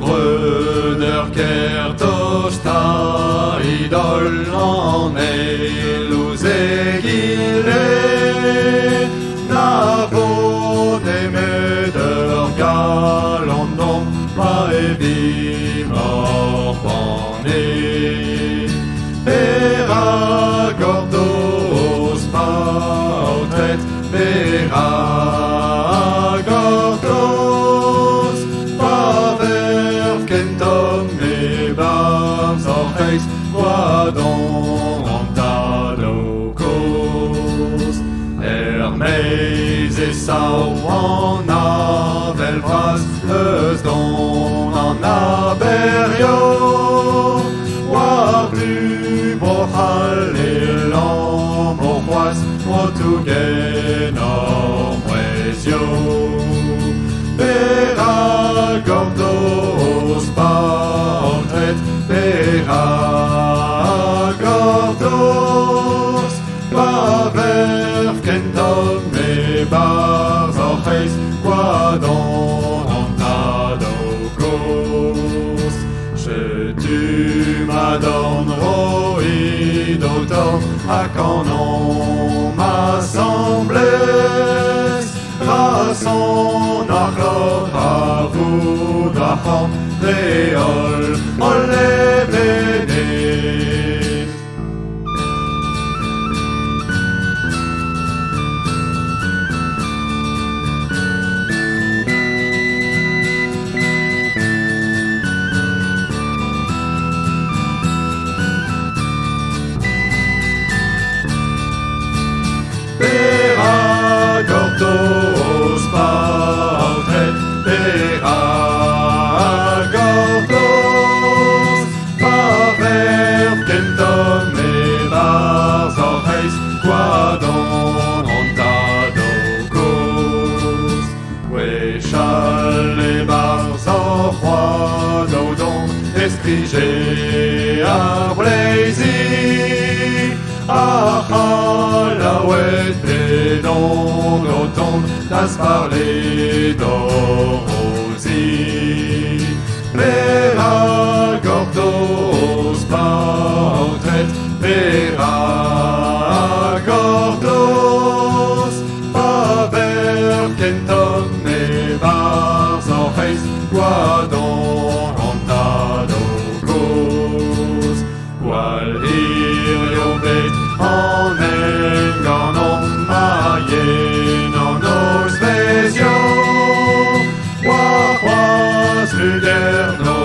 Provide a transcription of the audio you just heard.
bröder kertosta idol en elusegile na både möder galandom ma evi morpane Pera gordos pautret Pera gordos paver kentom e bars orcheis Guadon antadokos Hermes e sau en avelvras Eus don en aberio War plus bohal e l'om o c'hoaz Mo tougen or mwezio Pera gordos pautret Pera gordos paver kentom e bars orcheis Guadon antadokos Je tu m'adorn roid autor ac en on m'assemblès Rasson achlor a vous drachon reol olle venet Pera gordos pautret Pera gordos paver kentom e bars orcheis Guadon antadokos Wechal e bars or c'hoad odon Estrige a blaezi Achalawet pedon auton das parler d'orosi Pera gordos pautret Pera gordos paver kentom e bars orcheis Guadon antadokos Gwal hirio bet en enganon maien en os vezio War c'hoaz luger no